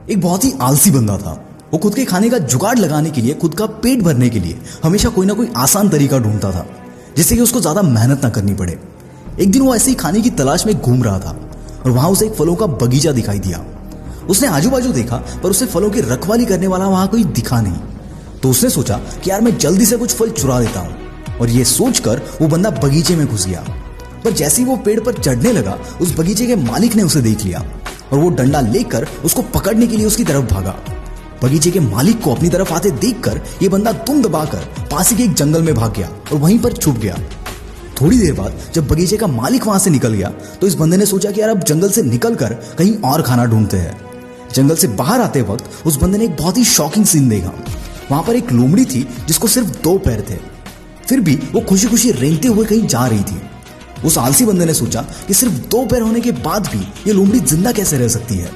एक बहुत ही आलसी बंदा था। वो खुद के खाने का जुगाड़ लगाने के लिए, खुद का पेट भरने के लिए हमेशा कोई ना कोई आसान तरीका ढूंढता था जिससे कि उसको ज्यादा मेहनत ना करनी पड़े। एक दिन वो ऐसे ही खाने की तलाश में घूम रहा था और वहां उसे एक फलों का बगीचा दिखाई दिया। उसने आजू बाजू देखा पर उसे फलों की रखवाली करने वाला वहां कोई दिखा नहीं। तो उसने सोचा कि यार मैं जल्दी से कुछ फल चुरा लेता हूं, और ये सोचकर वो बंदा बगीचे में घुस गया। पर जैसे ही वो पेड़ पर चढ़ने लगा, उस बगीचे के मालिक ने उसे देख लिया और वो डंडा लेकर उसको पकड़ने के लिए उसकी तरफ भागा। बगीचे के मालिक को अपनी तरफ आते देखकर ये बंदा दुम दबाकर पास ही के एक जंगल में भाग गया और वहीं पर छुप गया। थोड़ी देर बाद जब बगीचे का मालिक वहां से निकल गया तो इस बंदे ने सोचा कि यार अब जंगल से निकलकर कहीं और खाना ढूंढते हैं। जंगल से बाहर आते वक्त उस बंदे ने एक बहुत ही शॉकिंग सीन देखा। वहां पर एक लोमड़ी थी जिसको सिर्फ 2 पैर थे, फिर भी वो खुशी खुशी रेंगते हुए कहीं जा रही थी। उस आलसी बंदे ने सोचा कि सिर्फ 2 पैर होने के बाद भी ये लोमड़ी जिंदा कैसे रह सकती है,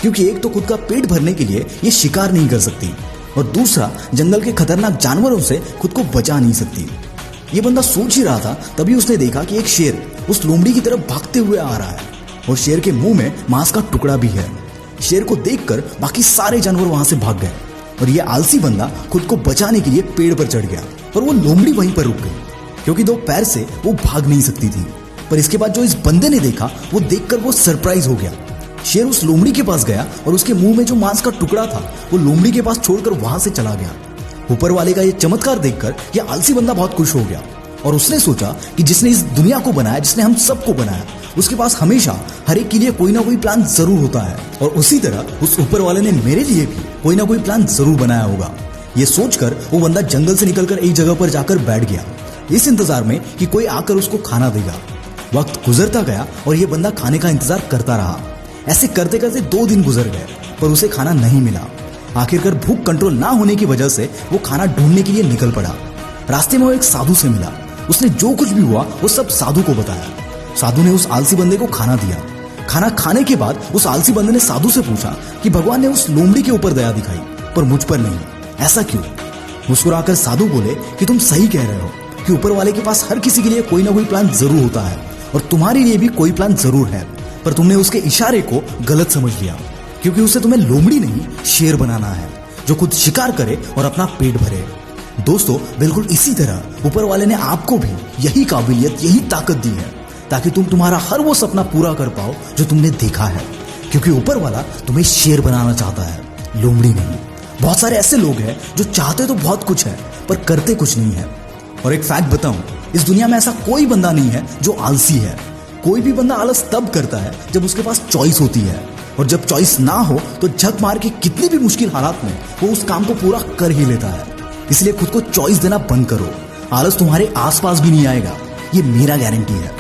क्योंकि एक तो खुद का पेट भरने के लिए ये शिकार नहीं कर सकती और दूसरा जंगल के खतरनाक जानवरों से खुद को बचा नहीं सकती। ये बंदा सोच ही रहा था, तभी उसने देखा कि एक शेर उस लोमड़ी की तरफ भागते हुए आ रहा है और शेर के मुंह में मांस का टुकड़ा भी है। शेर को देखकर बाकी सारे जानवर वहां से भाग गए और ये आलसी बंदा खुद को बचाने के लिए पेड़ पर चढ़ गया, पर वो लोमड़ी वहीं पर रुक गई क्योंकि 2 पैर से वो भाग नहीं सकती थी। पर इसके बाद जो इस बंदे ने देखा वो देखकर वो सरप्राइज हो गया। शेर उस लोमड़ी के पास गया और उसके मुंह में जो मांस का टुकड़ा था वो लोमड़ी के पास छोड़कर वहां से चला गया। ऊपर वाले का ये चमत्कार देखकर ये आलसी बंदा बहुत खुश हो गया और उसने सोचा कि जिसने इस दुनिया को बनाया, जिसने हम सबको बनाया, उसके पास हमेशा हर एक के लिए कोई ना कोई प्लान जरूर होता है और उसी तरह उस ऊपर वाले ने मेरे लिए भी कोई ना कोई प्लान जरूर बनाया होगा। ये सोचकर वो बंदा जंगल से निकलकर एक जगह पर जाकर बैठ गया, इस इंतजार में कि कोई आकर उसको खाना देगा। वक्त गुजरता गया और ये बंदा खाने का इंतजार करता रहा। ऐसे करते करते 2 दिन गुजर गए पर उसे खाना नहीं मिला। आखिरकार भूख कंट्रोल ना होने की वजह से वो खाना ढूंढने के लिए निकल पड़ा। रास्ते में वो एक साधु से मिला। उसने जो कुछ भी हुआ वो सब साधु को बताया। साधु ने उस आलसी बंदे को खाना दिया। खाना खाने के बाद उस आलसी बंदे ने साधु से पूछा कि भगवान ने उस लोमड़ी के ऊपर दया दिखाई पर मुझ पर नहीं, ऐसा क्यों? मुस्कुराकर साधु बोले कि तुम सही कह रहे हो कि ऊपर वाले के पास हर किसी के लिए कोई ना कोई प्लान जरूर होता है और तुम्हारे लिए भी कोई प्लान जरूर है, पर तुमने उसके इशारे को गलत समझ लिया क्योंकि उसे तुम्हें लोमड़ी नहीं शेर बनाना है जो खुद शिकार करे और अपना पेट भरे। दोस्तों, बिल्कुल इसी तरह ऊपर वाले ने आपको भी यही काबिलियत, यही ताकत दी है ताकि तुम तुम्हारा हर वो सपना पूरा कर पाओ जो तुमने देखा है, क्योंकि ऊपर वाला तुम्हें शेर बनाना चाहता है, लोमड़ी नहीं। बहुत सारे ऐसे लोग हैं जो चाहते तो बहुत कुछ है पर करते कुछ नहीं है। और एक फैक्ट बताऊं, इस दुनिया में ऐसा कोई बंदा नहीं है जो आलसी है। कोई भी बंदा आलस तब करता है जब उसके पास चॉइस होती है, और जब चॉइस ना हो तो झक मार के कितनी भी मुश्किल हालात में वो उस काम को पूरा कर ही लेता है। इसलिए खुद को चॉइस देना बंद करो, आलस तुम्हारे आसपास भी नहीं आएगा, ये मेरा गारंटी है।